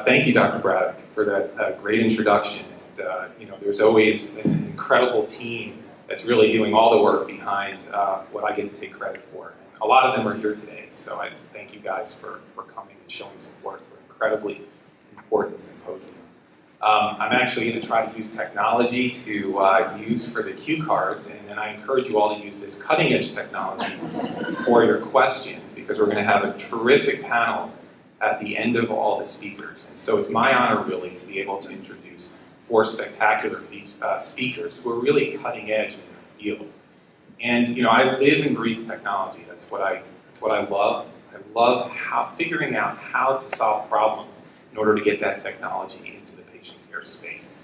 Thank you, Dr. Braddock, for that great introduction. And, there's always an incredible team that's really doing all the work behind what I get to take credit for. And a lot of them are here today, so I thank you guys for coming and showing support for an incredibly important symposium. I'm actually going to try to use technology to use for the cue cards, and then I encourage you all to use this cutting-edge technology for your questions, because we're going to have a terrific panel at the end of all the speakers. And so it's my honor, really, to be able to introduce 4 spectacular speakers who are really cutting edge in their field. And I live and breathe technology. That's what I love. I love figuring out how to solve problems in order to get that technology into the patient care space.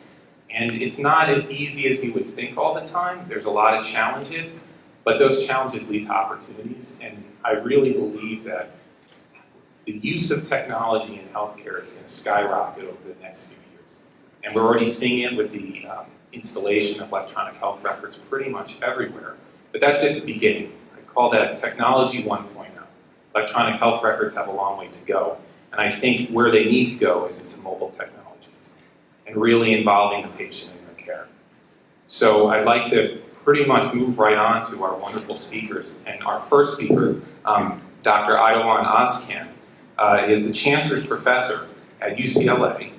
And it's not as easy as you would think all the time. There's a lot of challenges, but those challenges lead to opportunities. And I really believe that the use of technology in healthcare is going to skyrocket over the next few years. And we're already seeing it with the installation of electronic health records pretty much everywhere. But that's just the beginning. I call that technology 1.0. Electronic health records have a long way to go. And I think where they need to go is into mobile technologies and really involving the patient in their care. So I'd like to pretty much move right on to our wonderful speakers. And our first speaker, Dr. Aydogan Ozcan, is the Chancellor's Professor at UCLA.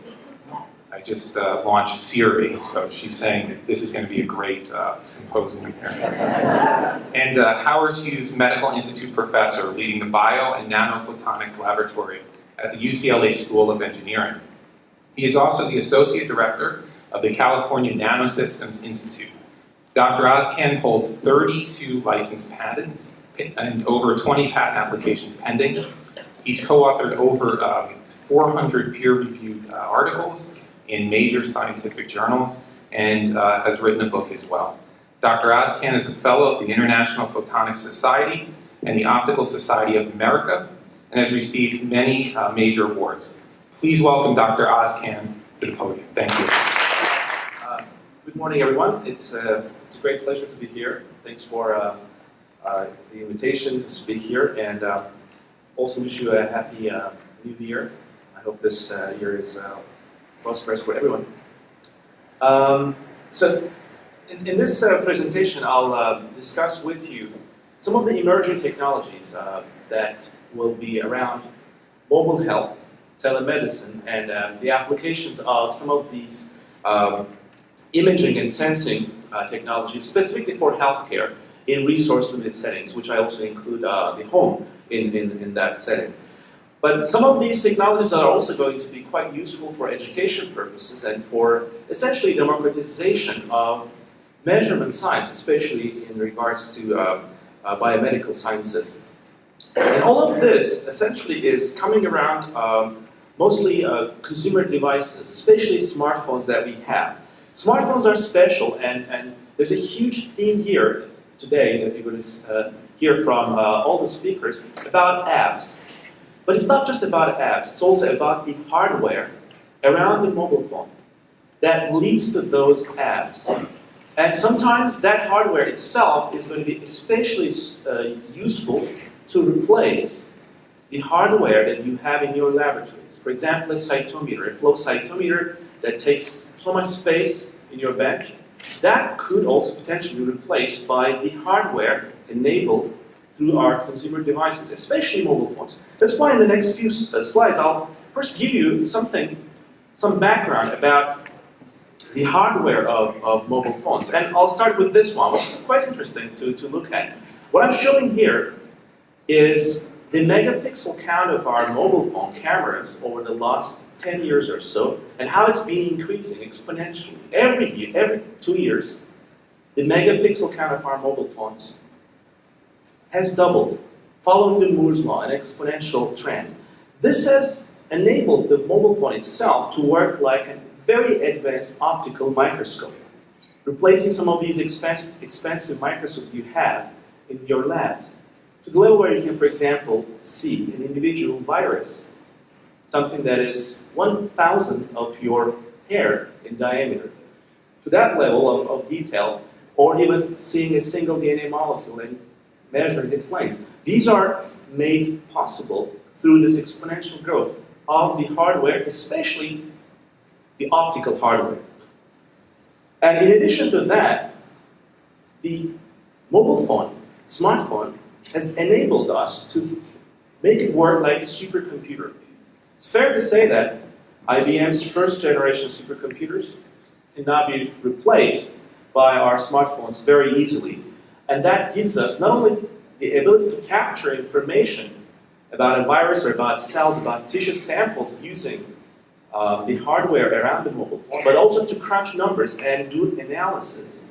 I just launched Siri, so she's saying that this is going to be a great symposium here. And Howard Hughes Medical Institute Professor leading the Bio and Nanophotonics Laboratory at the UCLA School of Engineering. He is also the Associate Director of the California Nanosystems Institute. Dr. Ozcan holds 32 licensed patents and over 20 patent applications pending. He's co-authored over 400 peer-reviewed articles in major scientific journals and has written a book as well. Dr. Ozcan is a fellow of the International Photonics Society and the Optical Society of America and has received many major awards. Please welcome Dr. Ozcan to the podium. Thank you. Good morning, everyone. It's a great pleasure to be here. Thanks for the invitation to speak here, and also wish you a happy new year. I hope this year is prosperous for everyone. So in this presentation, I'll discuss with you some of the emerging technologies that will be around mobile health, telemedicine, and the applications of some of these imaging and sensing technologies, specifically for healthcare in resource-limited settings, which I also include the home in that setting. But some of these technologies are also going to be quite useful for education purposes and for essentially democratization of measurement science, especially in regards to biomedical sciences. And all of this essentially is coming around mostly consumer devices, especially smartphones that we have. Smartphones are special, and there's a huge theme here today that you're going to hear from all the speakers about apps. But it's not just about apps, it's also about the hardware around the mobile phone that leads to those apps. And sometimes that hardware itself is going to be especially useful to replace the hardware that you have in your laboratories. For example, a cytometer, a flow cytometer that takes so much space in your bench, that could also potentially be replaced by the hardware enabled through our consumer devices, especially mobile phones. That's why in the next few slides, I'll first give you some background about the hardware of mobile phones. And I'll start with this one, which is quite interesting to look at. What I'm showing here is the megapixel count of our mobile phone cameras over the last 10 years or so, and how it's been increasing exponentially. Every year, every 2 years, the megapixel count of our mobile phones has doubled, following the Moore's law, an exponential trend. This has enabled the mobile phone itself to work like a very advanced optical microscope, replacing some of these expensive microscopes you have in your labs, to the level where you can, for example, see an individual virus, something that is 1,000th of your hair in diameter, to that level of detail, or even seeing a single DNA molecule and measuring its length. These are made possible through this exponential growth of the hardware, especially the optical hardware. And in addition to that, the mobile phone, smartphone, has enabled us to make it work like a supercomputer. It's fair to say that IBM's first generation supercomputers cannot be replaced by our smartphones very easily. And that gives us not only the ability to capture information about a virus or about cells, about tissue samples using the hardware around the mobile phone, but also to crunch numbers and do analysis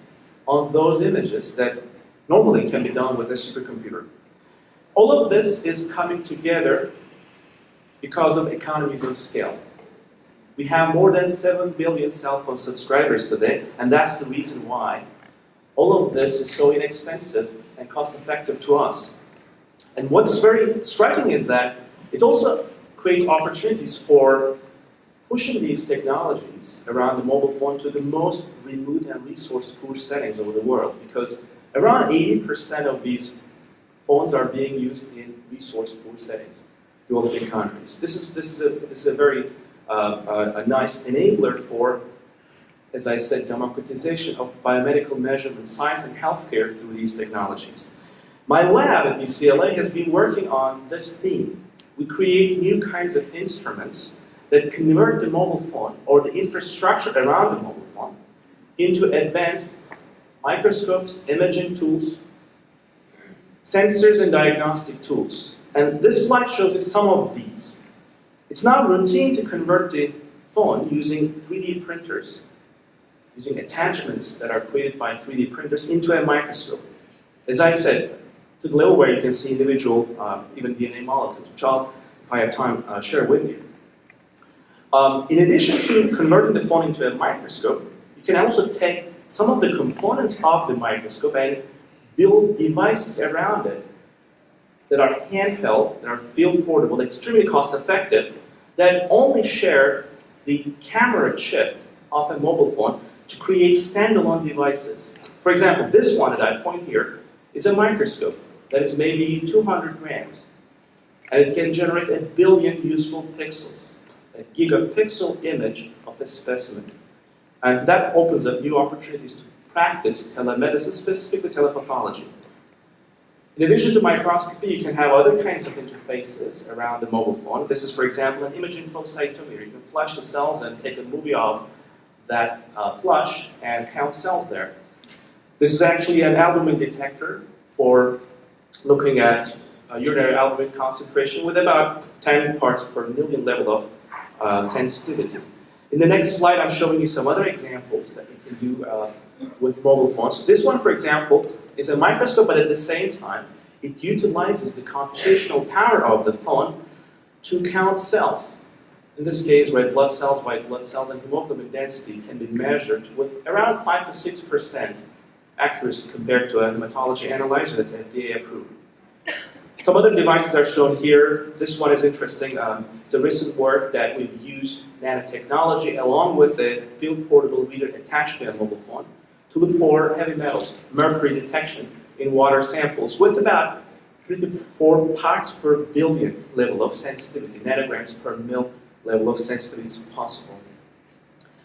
on those images that normally can be done with a supercomputer. All of this is coming together because of economies of scale. We have more than 7 billion cell phone subscribers today, and that's the reason why all of this is so inexpensive and cost-effective to us. And what's very striking is that it also creates opportunities for pushing these technologies around the mobile phone to the most remote and resource-poor settings over the world, because around 80% of these phones are being used in resource-poor settings, developing countries. This is a very a nice enabler for, as I said, democratization of biomedical measurement, science, and healthcare through these technologies. My lab at UCLA has been working on this theme. We create new kinds of instruments that convert the mobile phone or the infrastructure around the mobile phone into advanced microscopes, imaging tools, sensors, and diagnostic tools. And this slide shows you some of these. It's now routine to convert the phone using 3D printers, using attachments that are created by 3D printers into a microscope. As I said, to the level where you can see individual, even DNA molecules, which I'll, if I have time, share with you. In addition to converting the phone into a microscope, you can also take some of the components of the microscope and build devices around it that are handheld, that are field portable, extremely cost effective, that only share the camera chip of a mobile phone to create standalone devices. For example, this one that I point here is a microscope that is maybe 200 grams, and it can generate 1 billion useful pixels, a gigapixel image of a specimen. And that opens up new opportunities to practice telemedicine, specifically telepathology. In addition to microscopy, you can have other kinds of interfaces around the mobile phone. This is, for example, an imaging flow cytometer. You can flush the cells and take a movie of that flush and count cells there. This is actually an albumin detector for looking at urinary albumin concentration with about 10 parts per million level of sensitivity. In the next slide, I'm showing you some other examples that you can do with mobile phones. This one, for example, is a microscope, but at the same time, it utilizes the computational power of the phone to count cells. In this case, red blood cells, white blood cells, and hemoglobin density can be measured with around 5 to 6% accuracy compared to a hematology analyzer that's FDA approved. Some other devices are shown here. This one is interesting. It's a recent work that we've used nanotechnology along with a field portable reader attached to a mobile phone to look for heavy metals, mercury detection in water samples with about 3 to 4 parts per billion level of sensitivity, nanograms per mil level of sensitivity is possible.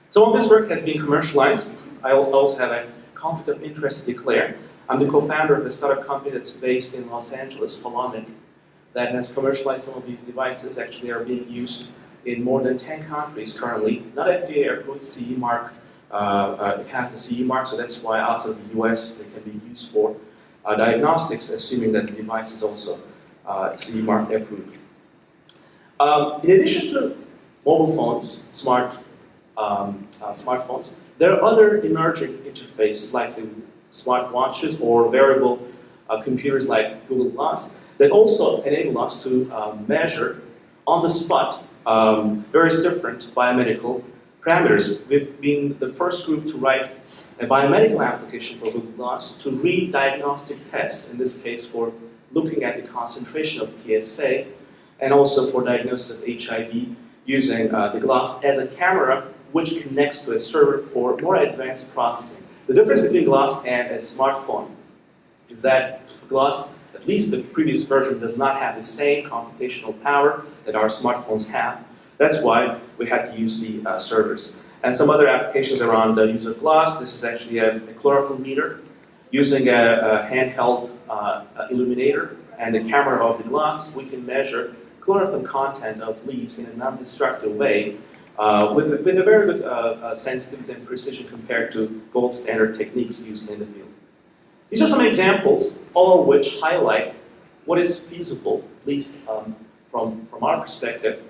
Some of this work has been commercialized. I also have a conflict of interest to declare. I'm the co-founder of a startup company that's based in Los Angeles, Holomic, that has commercialized some of these devices. Actually, are being used in more than 10 countries currently. Not FDA approved, CE mark. It has the CE mark, so that's why outside of the US they can be used for diagnostics, assuming that the device is also CE mark approved. In addition to mobile phones, smartphones, there are other emerging interfaces like the smart watches or wearable computers like Google Glass that also enable us to measure on the spot various different biomedical parameters. We've been the first group to write a biomedical application for Google Glass to read diagnostic tests, in this case for looking at the concentration of PSA and also for diagnosis of HIV using the glass as a camera which connects to a server for more advanced processing. The difference between glass and a smartphone is that glass, at least the previous version, does not have the same computational power that our smartphones have. That's why we had to use the servers. And some other applications around the use of glass. This is actually a chlorophyll meter using a handheld illuminator and the camera of the glass. We can measure chlorophyll content of leaves in a non-destructive way with a very good sensitivity and precision compared to gold standard techniques used in the field. These are some examples, all of which highlight what is feasible, at least from our perspective,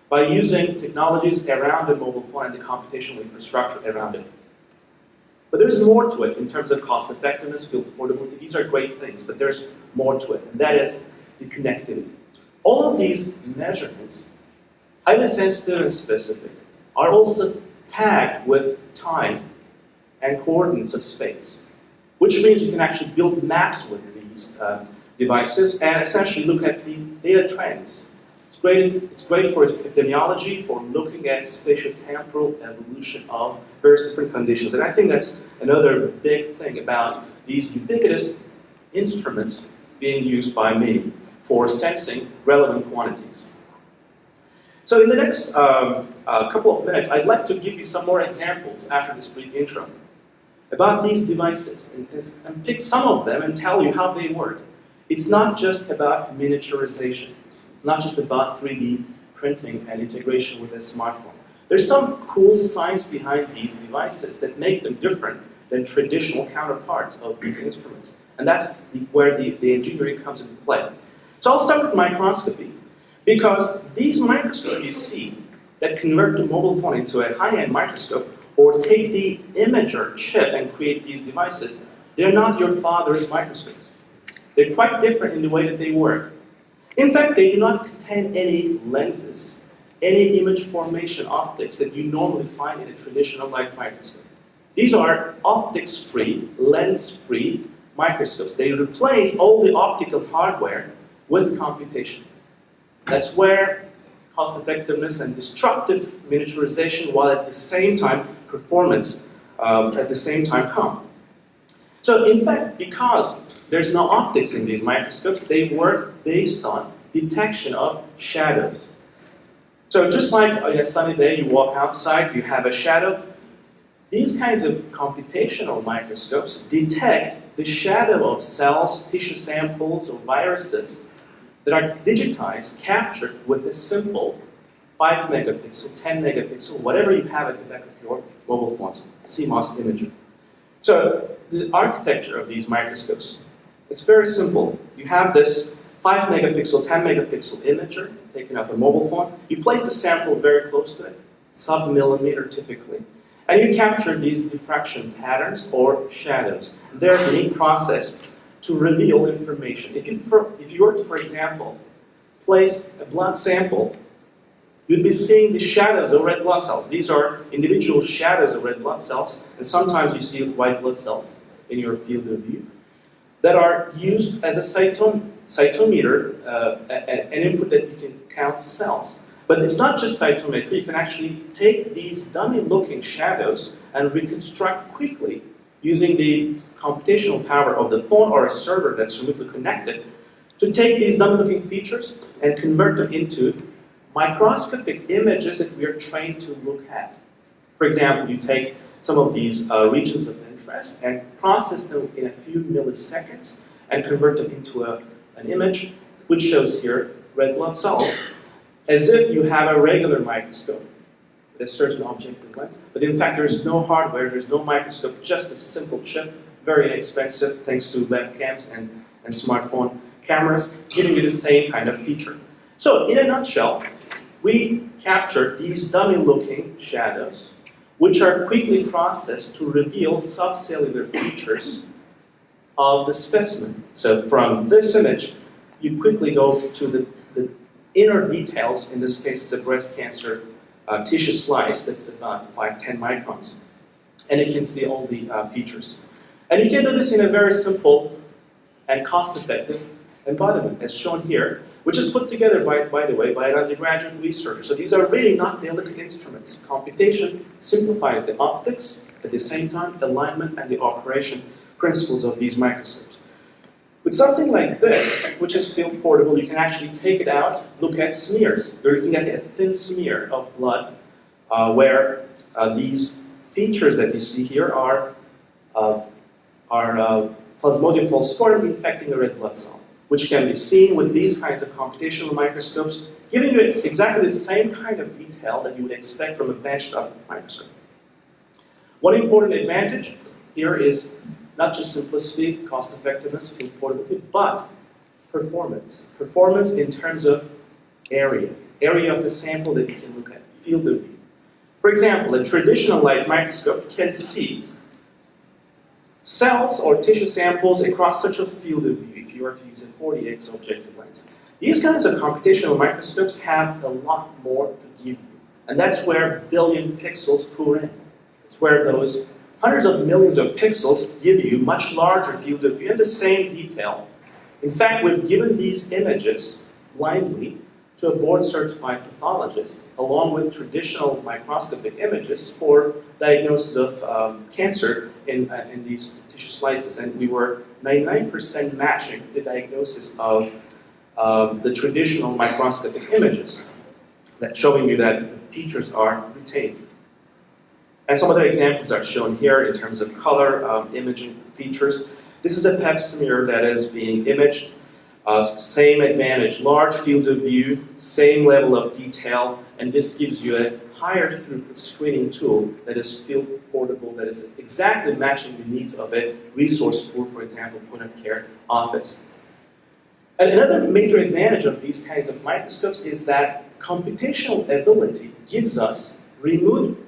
by using technologies around the mobile phone and the computational infrastructure around it. But there's more to it in terms of cost effectiveness, field portability. These are great things, but there's more to it, and that is the connectivity. All of these measurements, highly sensitive and specific, are also tagged with time and coordinates of space, which means you can actually build maps with these devices and essentially look at the data trends. It's great for epidemiology, for looking at spatiotemporal evolution of various different conditions. And I think that's another big thing about these ubiquitous instruments being used by many for sensing relevant quantities. So in the next couple of minutes, I'd like to give you some more examples after this brief intro about these devices and pick some of them and tell you how they work. It's not just about miniaturization. Not just about 3D printing and integration with a smartphone. There's some cool science behind these devices that make them different than traditional counterparts of these instruments. And that's where the engineering comes into play. So I'll start with microscopy, because these microscopes you see that convert the mobile phone into a high-end microscope or take the imager chip and create these devices, they're not your father's microscopes. They're quite different in the way that they work. In fact, they do not contain any lenses, any image formation optics that you normally find in a traditional light microscope. These are optics-free, lens-free microscopes. They replace all the optical hardware with computation. That's where cost-effectiveness and destructive miniaturization, while at the same time performance at the same time come. So in fact, because there's no optics in these microscopes, they work based on detection of shadows. So just like on a sunny day, you walk outside, you have a shadow. These kinds of computational microscopes detect the shadow of cells, tissue samples, or viruses that are digitized, captured with a simple 5 megapixel, 10 megapixel, whatever you have at the back of your mobile phones, CMOS imager. So the architecture of these microscopes, it's very simple. You have this 5 megapixel, 10 megapixel imager taken off a mobile phone. You place the sample very close to it, sub-millimeter typically, and you capture these diffraction patterns or shadows. They're being processed to reveal information. If you were to, for example, place a blood sample, you'd be seeing the shadows of red blood cells. These are individual shadows of red blood cells, and sometimes you see white blood cells in your field of view that are used as a cytometer, an input that you can count cells. But it's not just cytometry. You can actually take these dummy-looking shadows and reconstruct quickly using the computational power of the phone or a server that's remotely connected to take these dummy-looking features and convert them into microscopic images that we are trained to look at. For example, you take some of these regions of interest and process them in a few milliseconds and convert them into an image, which shows here red blood cells, as if you have a regular microscope with a certain objective lens. But in fact, there's no hardware, there's no microscope, just a simple chip, very inexpensive, thanks to webcams and smartphone cameras, giving you the same kind of feature. So, in a nutshell, we capture these dummy-looking shadows, which are quickly processed to reveal subcellular features of the specimen. So from this image, you quickly go to the inner details. In this case, it's a breast cancer tissue slice that's about 5-10 microns. And you can see all the features. And you can do this in a very simple and cost-effective embodiment, as shown here, which is put together, by the way, by an undergraduate researcher. So these are really not delicate instruments. Computation simplifies the optics, at the same time, alignment and the operation principles of these microscopes. With something like this, which is field portable, you can actually take it out, look at smears. You're looking at a thin smear of blood where these features that you see here are Plasmodium falciparum infecting a red blood cell, which can be seen with these kinds of computational microscopes, giving you exactly the same kind of detail that you would expect from a benchtop microscope. One important advantage here is not just simplicity, cost effectiveness, field portability, but performance. Performance in terms of area of the sample that you can look at, field of view. For example, a traditional light microscope can see cells or tissue samples across such a field of view if you were to use a 40x objective lens. These kinds of computational microscopes have a lot more to give you, and that's where billion pixels pour in. It's where those hundreds of millions of pixels give you much larger field of view and the same detail. In fact, we've given these images blindly to a board-certified pathologist, along with traditional microscopic images for diagnosis of cancer in these tissue slices. And we were 99% matching the diagnosis of the traditional microscopic images, that showing you that the features are retained. And some other examples are shown here in terms of color, imaging features. This is a pap smear that is being imaged. Same advantage, large field of view, same level of detail, and this gives you a higher throughput screening tool that is field portable, that is exactly matching the needs of a resource pool, for example, point of care office. And another major advantage of these kinds of microscopes is that computational ability gives us removed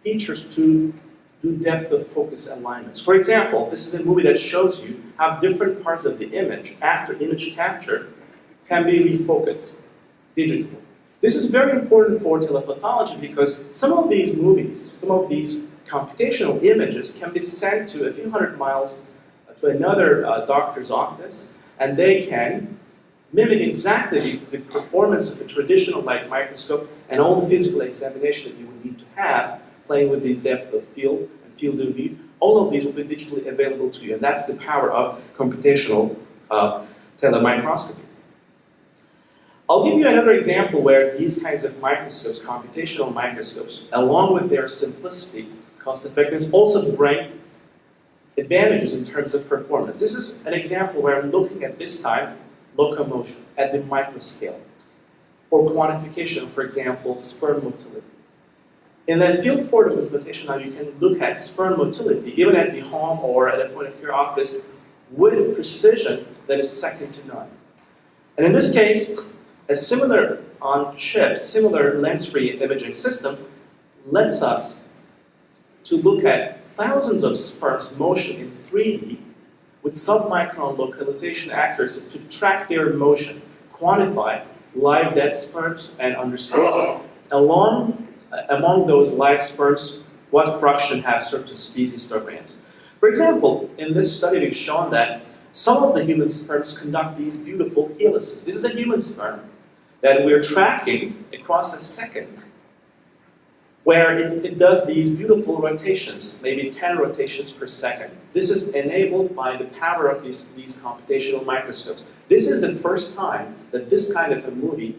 features to do depth of focus alignments. For example, this is a movie that shows you how different parts of the image, after image capture, can be refocused digitally. This is very important for telepathology because some of these movies, some of these computational images can be sent to a few hundred miles to another doctor's office, and they can mimic exactly the performance of a traditional light microscope and all the physical examination that you would need to have, playing with the depth of field and field of view. All of these will be digitally available to you, and that's the power of computational telemicroscopy. I'll give you another example where these kinds of microscopes, computational microscopes, along with their simplicity, cost effectiveness, also bring advantages in terms of performance. This is an example where I'm looking at this time locomotion at the microscale for quantification, for example, sperm motility. In the field portable implementation, now you can look at sperm motility, even at the home or at a point of care office, with precision that is second to none. And in this case, a similar on-chip, similar lens-free imaging system lets us to look at thousands of sperms motion in 3D with submicron localization accuracy to track their motion, quantify live dead sperms, and understand among those live sperms what fraction have certain speed histograms. For example, in this study we've shown that some of the human sperms conduct these beautiful helices. This is a human sperm that we're tracking across a second, where it does these beautiful rotations, maybe 10 rotations per second. This is enabled by the power of these computational microscopes. This is the first time that this kind of a movie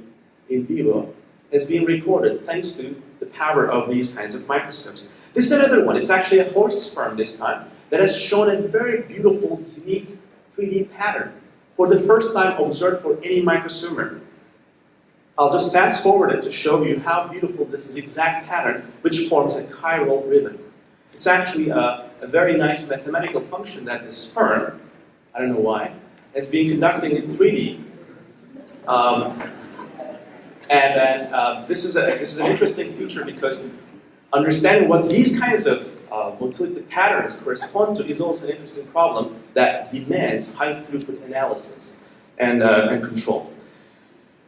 in vivo has been recorded, thanks to the power of these kinds of microscopes. This is another one. It's actually a horse sperm this time that has shown a very beautiful, unique 3D pattern for the first time observed for any microsperm. I'll just fast forward it to show you how beautiful this is exact pattern, which forms a chiral rhythm. It's actually a very nice mathematical function that the sperm, I don't know why, has been conducting in 3D. This is an interesting feature because understanding what these kinds of motility patterns correspond to is also an interesting problem that demands high throughput analysis and control.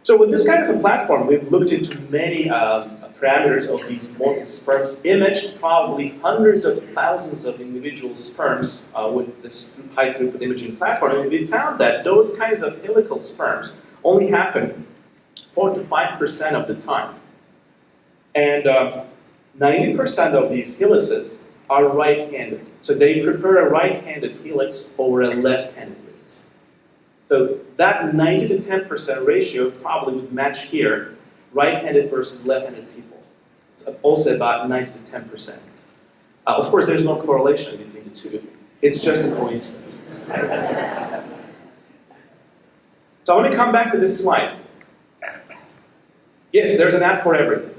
So with this kind of a platform, we've looked into many parameters of these mortal sperms, imaged probably hundreds of thousands of individual sperms with this high throughput imaging platform, and we found that those kinds of helical sperms only happen 4 to 5% of the time. And 90% of these helices are right-handed. So they prefer a right-handed helix over a left-handed helix. So that 90 to 10% ratio probably would match here, right-handed versus left-handed people. It's also about 90 to 10%. Of course, there's no correlation between the two. It's just a coincidence. So I want to come back to this slide. Yes, there's an app for everything.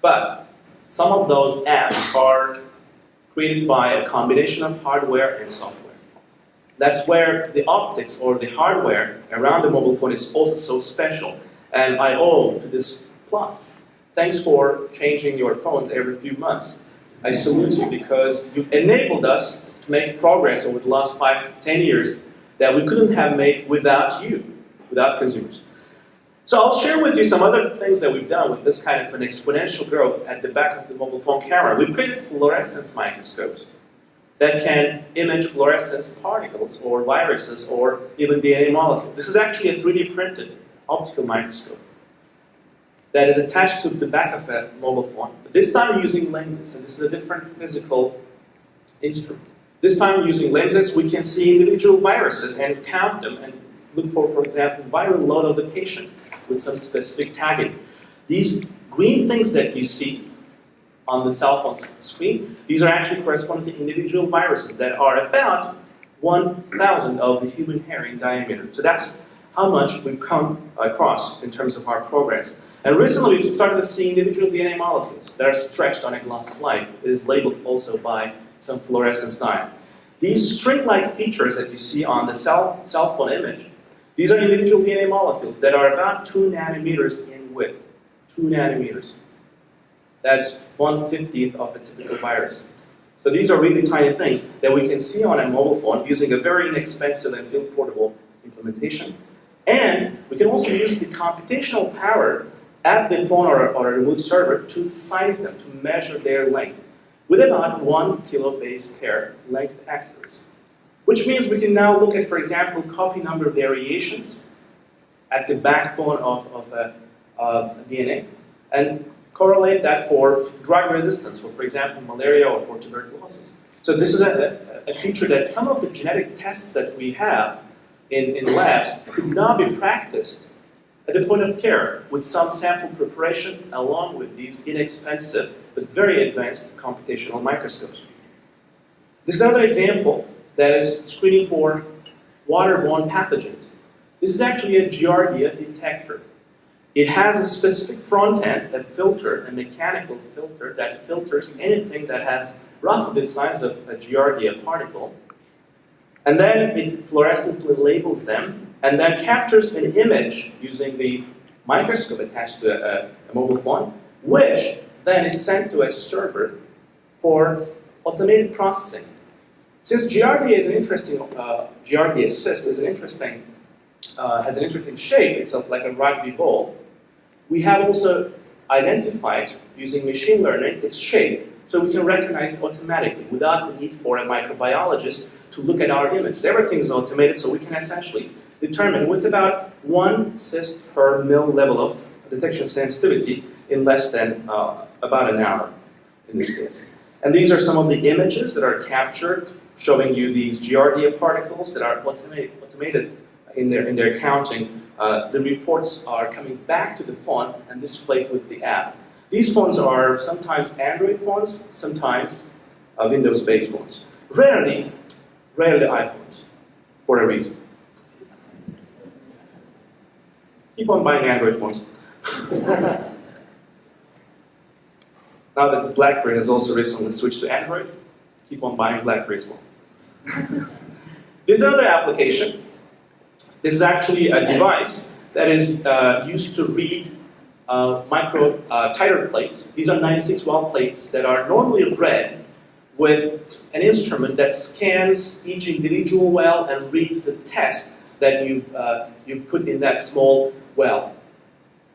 But some of those apps are created by a combination of hardware and software. That's where the optics or the hardware around the mobile phone is also so special. And I owe to this plot. Thanks for changing your phones every few months. I salute you because you've enabled us to make progress over the last 5 to 10 years that we couldn't have made without you, without consumers. So I'll share with you some other things that we've done with this kind of an exponential growth at the back of the mobile phone camera. We've created fluorescence microscopes that can image fluorescence particles or viruses or even DNA molecules. This is actually a 3D printed optical microscope that is attached to the back of a mobile phone. But this time using lenses, and this is a different physical instrument. This time using lenses, we can see individual viruses and count them and look for example, viral load of the patient with some specific tagging. These green things that you see on the cell phone screen, these are actually corresponding to individual viruses that are about 1,000 of the human hair in diameter. So that's how much we've come across in terms of our progress. And recently we've started to see individual DNA molecules that are stretched on a glass slide. It is labeled also by some fluorescence dye. These string-like features that you see on the cell phone image, these are individual DNA molecules that are about 2 nanometers in width. 2 nanometers. That's 1/50th of a typical virus. So these are really tiny things that we can see on a mobile phone using a very inexpensive and field portable implementation. And we can also use the computational power at the phone or a remote server to size them, to measure their length with about 1 kilo base pair length accuracy. Which means we can now look at, for example, copy number variations at the backbone of DNA and correlate that for drug resistance, for example, malaria or for tuberculosis. So this is a feature that some of the genetic tests that we have in labs could now be practiced at the point of care with some sample preparation along with these inexpensive but very advanced computational microscopes. This is another example that is screening for waterborne pathogens. This is actually a Giardia detector. It has a specific front end, a filter, a mechanical filter that filters anything that has roughly the size of a Giardia particle. And then it fluorescently labels them and then captures an image using the microscope attached to a mobile phone, which then is sent to a server for automated processing. Since Giardia is an interesting, Giardia cyst is an interesting, has an interesting shape, it's like a rugby ball, we have also identified, using machine learning, its shape, so we can recognize it automatically without the need for a microbiologist to look at our images. Everything is automated, so we can essentially determine with about 1 cyst per mil level of detection sensitivity in less than about an hour in this case. And these are some of the images that are captured, showing you these Giardia particles that are automated in their counting. The reports are coming back to the phone and displayed with the app. These phones are sometimes Android phones, sometimes Windows-based phones. Rarely iPhones, for a reason. Keep on buying Android phones. Now that BlackBerry has also recently switched to Android, keep on buying BlackBerry as well. This is another application. This is actually a device that is used to read micro titer plates. These are 96 well plates that are normally read with an instrument that scans each individual well and reads the test that you've put in that small well.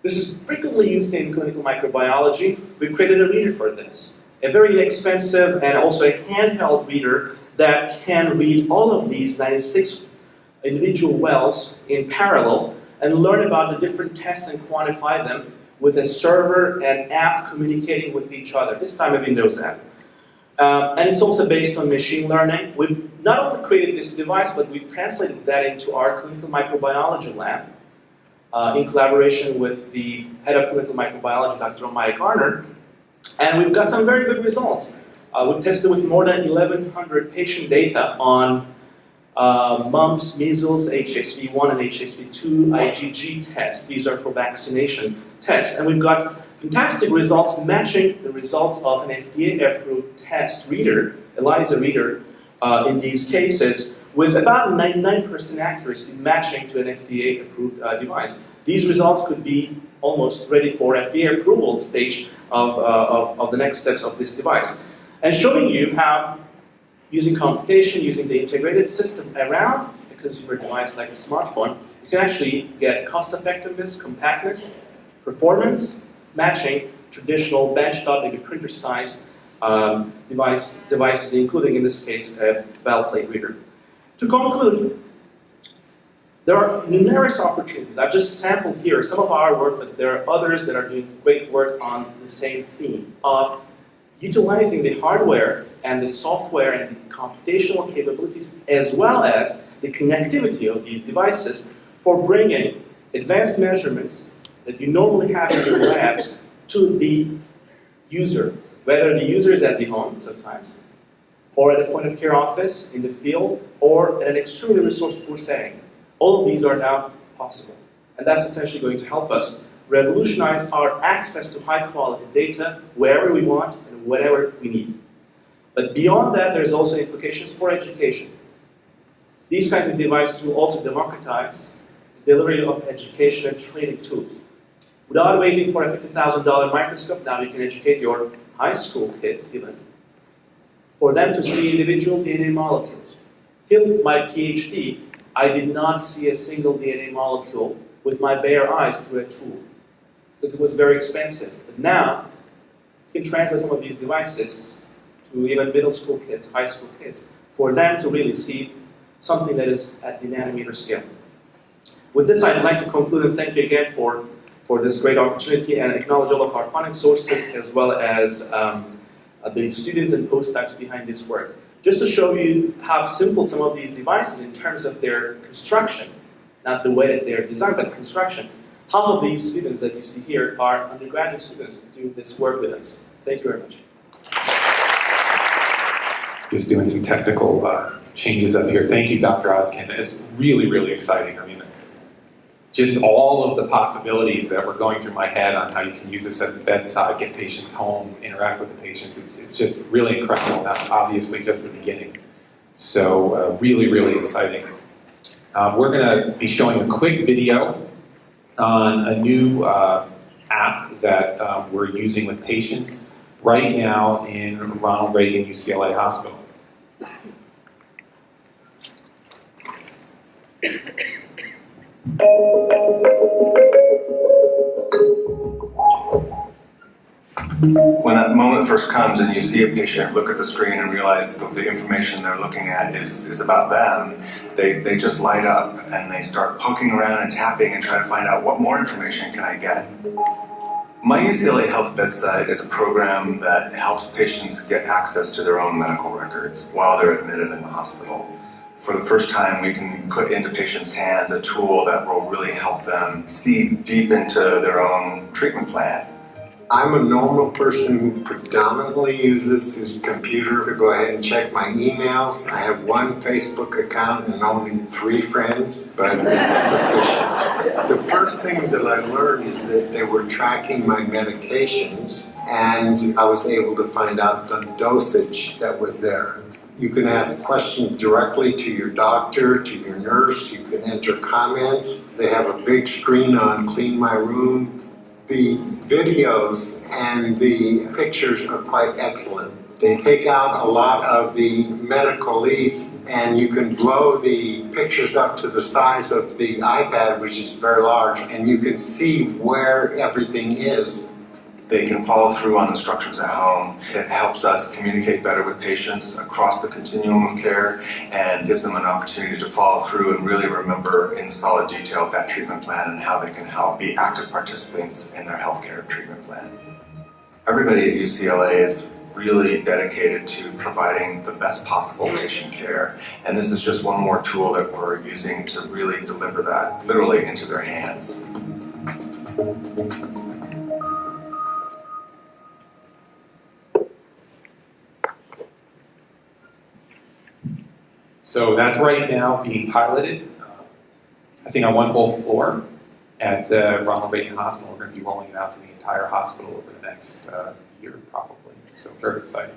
This is frequently used in clinical microbiology. We've created a reader for this. A very inexpensive and also a handheld reader that can read all of these 96 individual wells in parallel and learn about the different tests and quantify them with a server and app communicating with each other, this time a Windows app. And it's also based on machine learning. We've not only created this device, but we've translated that into our clinical microbiology lab in collaboration with the head of clinical microbiology, Dr. Maya Garner. And we've got some very good results. We've tested with more than 1,100 patient data on mumps, measles, HSV1 and HSV2 IgG tests. These are for vaccination tests. And we've got fantastic results matching the results of an FDA-approved test reader, ELISA reader, in these cases, with about 99% accuracy matching to an FDA-approved device. These results could be almost ready for FDA approval stage of the next steps of this device. And showing you how, using computation, using the integrated system around a consumer device like a smartphone, you can actually get cost effectiveness, compactness, performance, matching traditional benchtop, maybe printer-sized devices, including in this case a valve plate reader. To conclude, there are numerous opportunities. I've just sampled here some of our work, but there are others that are doing great work on the same theme of utilizing the hardware and the software and the computational capabilities as well as the connectivity of these devices for bringing advanced measurements that you normally have in your labs to the user, whether the user is at the home sometimes, or at a point-of-care office, in the field, or at an extremely resource-poor setting. All of these are now possible. And that's essentially going to help us revolutionize our access to high-quality data wherever we want and whenever we need. But beyond that, there's also implications for education. These kinds of devices will also democratize the delivery of education and training tools. Without waiting for a $50,000 microscope, now you can educate your high school kids even, for them to see individual DNA molecules. Till my PhD, I did not see a single DNA molecule with my bare eyes through a tool, because it was very expensive. But now, you can translate some of these devices to even middle school kids, high school kids, for them to really see something that is at the nanometer scale. With this, I'd like to conclude and thank you again for this great opportunity and acknowledge all of our funding sources as well as the students and postdocs behind this work. Just to show you how simple some of these devices in terms of their construction, not the way that they're designed, but construction. Half of these students that you see here are undergraduate students who do this work with us. Thank you very much. Just doing some technical changes up here. Thank you, Dr. Ozcan. It's really, really exciting. I mean, just all of the possibilities that were going through my head on how you can use this as a bedside, get patients home, interact with the patients, it's just really incredible. That's obviously just the beginning. So really, really exciting. We're going to be showing a quick video on a new app that we're using with patients right now in Ronald Reagan UCLA Hospital. When that moment first comes and you see a patient look at the screen and realize the information they're looking at is about them, they just light up and they start poking around and tapping and trying to find out what more information can I get. My UCLA Health Bedside is a program that helps patients get access to their own medical records while they're admitted in the hospital. For the first time, we can put into patients' hands a tool that will really help them see deep into their own treatment plan. I'm a normal person who predominantly uses his computer to go ahead and check my emails. I have one Facebook account and only 3 friends, but it's sufficient. The first thing that I learned is that they were tracking my medications, and I was able to find out the dosage that was there. You can ask questions directly to your doctor, to your nurse. You can enter comments. They have a big screen on Clean My Room. The videos and the pictures are quite excellent. They take out a lot of the medicalese, and you can blow the pictures up to the size of the iPad, which is very large, and you can see where everything is. They can follow through on instructions at home. It helps us communicate better with patients across the continuum of care and gives them an opportunity to follow through and really remember in solid detail that treatment plan and how they can help be active participants in their healthcare treatment plan. Everybody at UCLA is really dedicated to providing the best possible patient care. And this is just one more tool that we're using to really deliver that literally into their hands. So that's right now being piloted, I think on one whole floor at Ronald Reagan Hospital. We're going to be rolling it out to the entire hospital over the next year, probably. So very exciting.